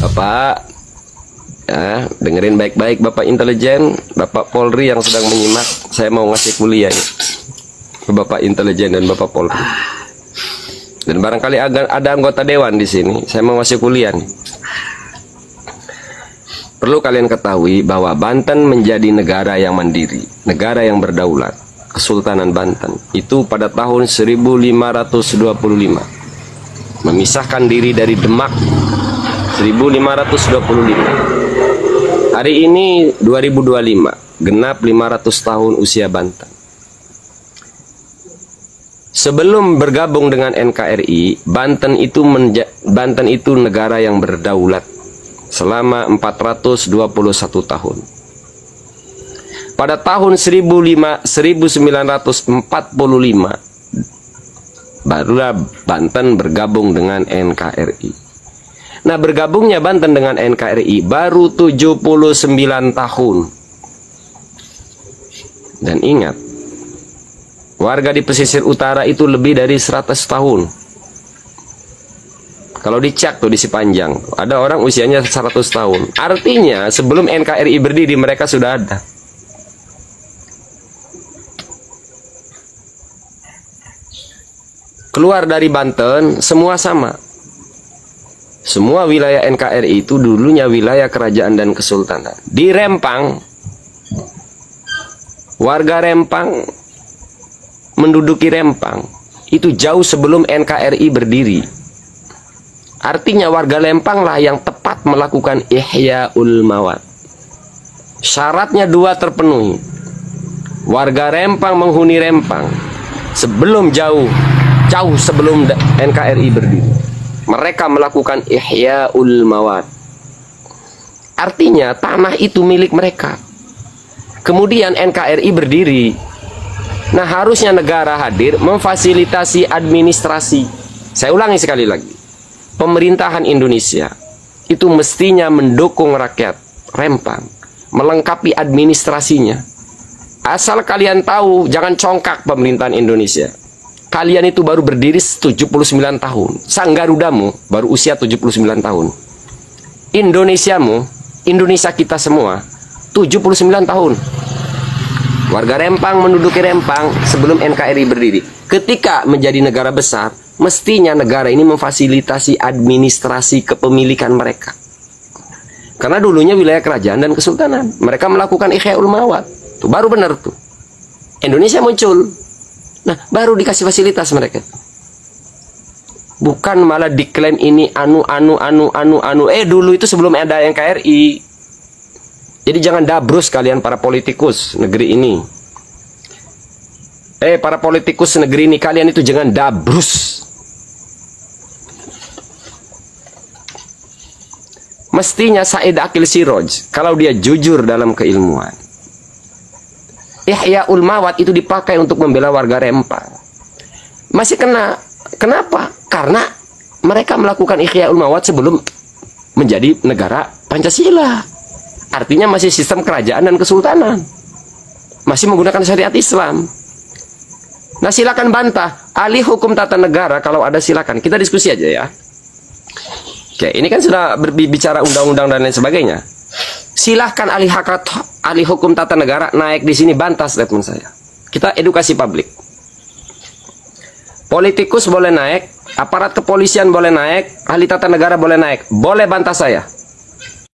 Bapak, ya, dengerin baik-baik Bapak intelijen, Bapak Polri yang sedang menyimak. Saya mau ngasih kuliah ini ke Bapak intelijen dan Bapak Polri. Dan barangkali ada anggota dewan di sini. Saya mau ngasih kuliah nih. Perlu kalian ketahui bahwa Banten menjadi negara yang mandiri, negara yang berdaulat, Kesultanan Banten itu pada tahun 1525 memisahkan diri dari Demak. 1525. Hari ini 2025, genap 500 tahun usia Banten. Sebelum bergabung dengan NKRI, Banten itu negara yang berdaulat selama 421 tahun. Pada tahun 1945 barulah Banten bergabung dengan NKRI. Nah, bergabungnya Banten dengan NKRI baru 79 tahun. Dan ingat, warga di pesisir utara itu lebih dari 100 tahun. Kalau dicek tuh di Sipanjang, ada orang usianya 100 tahun. Artinya sebelum NKRI berdiri mereka sudah ada. Keluar dari Banten semua sama. Semua wilayah NKRI itu dulunya wilayah kerajaan dan kesultanan. Di Rempang, warga Rempang menduduki Rempang itu jauh sebelum NKRI berdiri. Artinya warga Lempang lah yang tepat melakukan Ihya'ul Mawat. Syaratnya dua terpenuhi. Warga Rempang menghuni Rempang sebelum jauh sebelum NKRI berdiri. Mereka melakukan Ihya'ul Mawat. Artinya tanah itu milik mereka. Kemudian NKRI berdiri. Nah, harusnya negara hadir memfasilitasi administrasi. Saya ulangi sekali lagi. Pemerintahan Indonesia itu mestinya mendukung rakyat Rempang, melengkapi administrasinya. Asal kalian tahu, jangan congkak pemerintahan Indonesia. Kalian itu baru berdiri 79 tahun. Sang Garudamu baru usia 79 tahun. Indonesiamu, Indonesia kita semua 79 tahun. Warga Rempang menduduki Rempang sebelum NKRI berdiri. Ketika menjadi negara besar, mestinya negara ini memfasilitasi administrasi kepemilikan mereka. Karena dulunya wilayah kerajaan dan kesultanan. Mereka melakukan Ihya'ul Mawat. Tuh, baru benar tuh. Indonesia muncul. Nah, baru dikasih fasilitas mereka. Bukan malah diklaim ini anu. Dulu itu sebelum ada NKRI. Jadi jangan dabrus kalian para politikus negeri ini. Para politikus negeri ini, kalian itu jangan dabrus. Mestinya Said Akil Siroj, kalau dia jujur dalam keilmuan, Ihya'ul Mawat itu dipakai untuk membela warga Rempang. Masih kena. Kenapa? Karena mereka melakukan Ihya'ul Mawat sebelum menjadi negara Pancasila. Artinya masih sistem kerajaan dan kesultanan. Masih menggunakan syariat Islam. Nah, silakan bantah. Ahli hukum tata negara kalau ada silakan. Kita diskusi aja ya. Oke, ini kan sudah berbicara undang-undang dan lain sebagainya. Silahkan ahli hukum tata negara naik di sini bantah statement saya. Kita edukasi publik. Politikus boleh naik, aparat kepolisian boleh naik, ahli tata negara boleh naik. Boleh bantah saya.